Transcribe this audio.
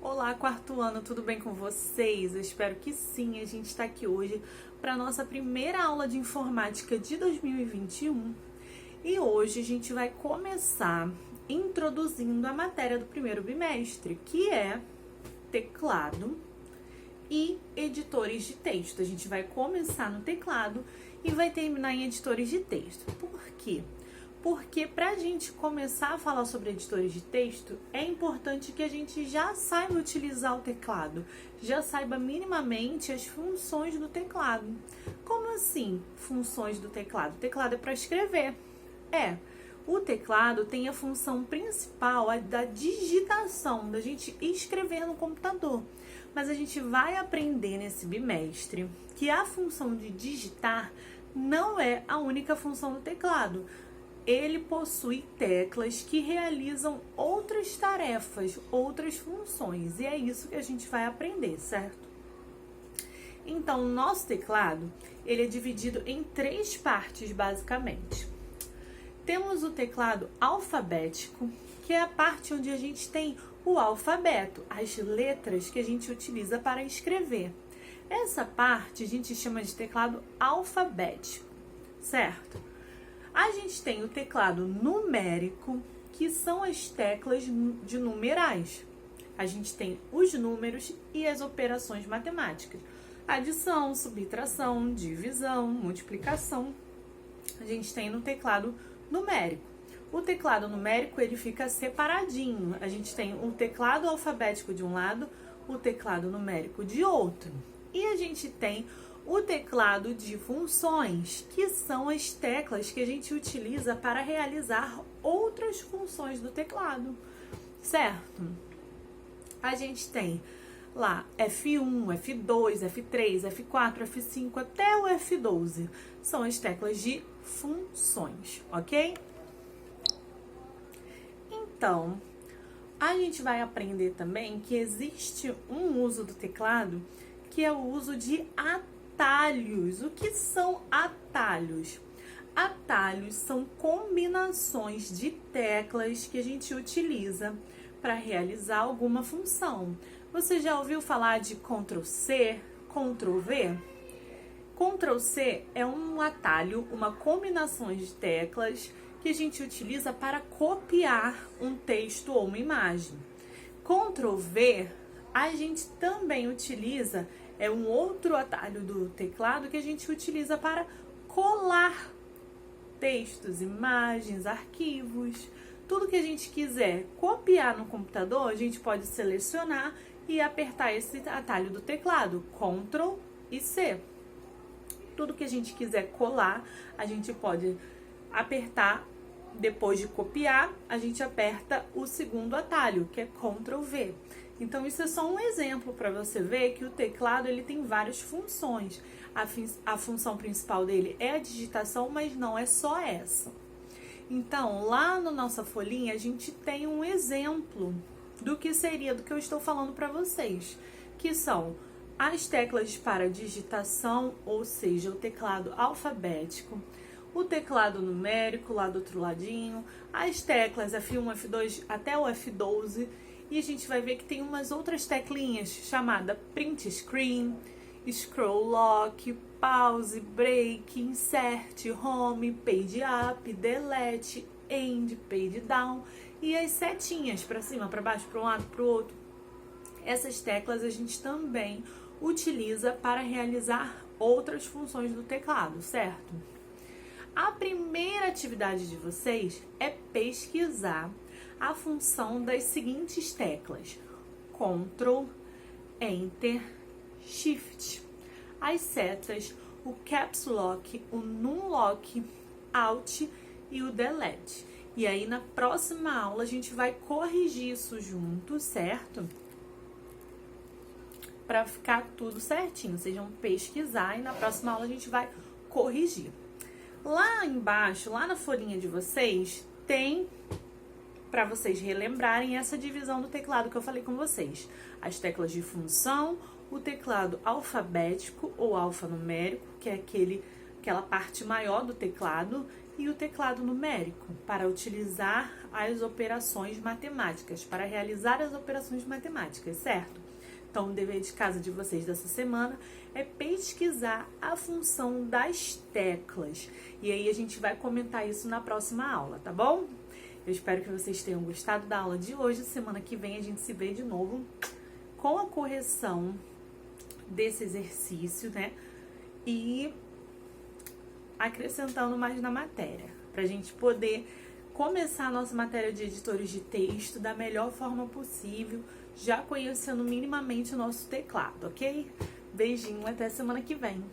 Olá, quarto ano, tudo bem com vocês? Eu espero que sim. A gente está aqui hoje para a nossa primeira aula de informática de 2021 e hoje a gente vai começar introduzindo a matéria do primeiro bimestre, que é teclado e editores de texto. A gente vai começar no teclado e vai terminar em editores de texto. Por quê? Porque para a gente começar a falar sobre editores de texto, é importante que a gente já saiba utilizar o teclado, já saiba minimamente as funções do teclado. Como assim, funções do teclado? O teclado é para escrever. O teclado tem a função principal, a da digitação, da gente escrever no computador. Mas a gente vai aprender nesse bimestre que a função de digitar não é a única função do teclado. Ele possui teclas que realizam outras tarefas, outras funções, e é isso que a gente vai aprender, certo? Então, o nosso teclado, ele é dividido em três partes, basicamente. Temos o teclado alfabético, que é a parte onde a gente tem o alfabeto, as letras que a gente utiliza para escrever. Essa parte a gente chama de teclado alfabético, certo? A gente tem o teclado numérico, que são as teclas de numerais. A gente tem os números e as operações matemáticas. Adição, subtração, divisão, multiplicação. A gente tem no teclado numérico. O teclado numérico, ele fica separadinho. A gente tem o teclado alfabético de um lado, o teclado numérico de outro. E a gente tem o teclado de funções, que são as teclas que a gente utiliza para realizar outras funções do teclado, certo? A gente tem lá F1, F2, F3, F4, F5 até o F12. São as teclas de funções, ok? Então, a gente vai aprender também que existe um uso do teclado que é o uso de atalhos. O que são atalhos? Atalhos são combinações de teclas que a gente utiliza para realizar alguma função. Você já ouviu falar de Ctrl+C, Ctrl+V? Ctrl+C é um atalho, uma combinação de teclas que a gente utiliza para copiar um texto ou uma imagem. Ctrl+V a gente também utiliza, é um outro atalho do teclado que a gente utiliza para colar textos, imagens, arquivos. Tudo que a gente quiser copiar no computador, a gente pode selecionar e apertar esse atalho do teclado, Ctrl e C. Tudo que a gente quiser colar, a gente pode apertar, depois de copiar, a gente aperta o segundo atalho, que é Ctrl+V. Então, isso é só um exemplo para você ver que o teclado ele tem várias funções. A função principal dele é a digitação, mas não é só essa. Então, lá na nossa folhinha, a gente tem um exemplo do que seria, do que eu estou falando para vocês, que são as teclas para digitação, ou seja, o teclado alfabético, o teclado numérico, lá do outro ladinho, as teclas F1, F2 até o F12, e a gente vai ver que tem umas outras teclinhas chamada Print Screen, Scroll Lock, Pause, Break, Insert, Home, Page Up, Delete, End, Page Down e as setinhas para cima, para baixo, para um lado, para o outro. Essas teclas a gente também utiliza para realizar outras funções do teclado, certo? A primeira atividade de vocês é pesquisar a função das seguintes teclas: Ctrl, Enter, Shift. As setas, o Caps Lock, o Numlock, Alt e o Delete. E aí na próxima aula a gente vai corrigir isso junto, certo? Para ficar tudo certinho. Vocês vão pesquisar e na próxima aula a gente vai corrigir. Lá embaixo, lá na folhinha de vocês, tem para vocês relembrarem essa divisão do teclado que eu falei com vocês. As teclas de função, o teclado alfabético ou alfanumérico, que é aquela parte maior do teclado, e o teclado numérico, para utilizar as operações matemáticas, para realizar as operações matemáticas, certo? Então, o dever de casa de vocês dessa semana é pesquisar a função das teclas. E aí a gente vai comentar isso na próxima aula, tá bom? Eu espero que vocês tenham gostado da aula de hoje. Semana que vem a gente se vê de novo com a correção desse exercício, né? E acrescentando mais na matéria, pra gente poder começar a nossa matéria de editores de texto da melhor forma possível, já conhecendo minimamente o nosso teclado, ok? Beijinho, até semana que vem.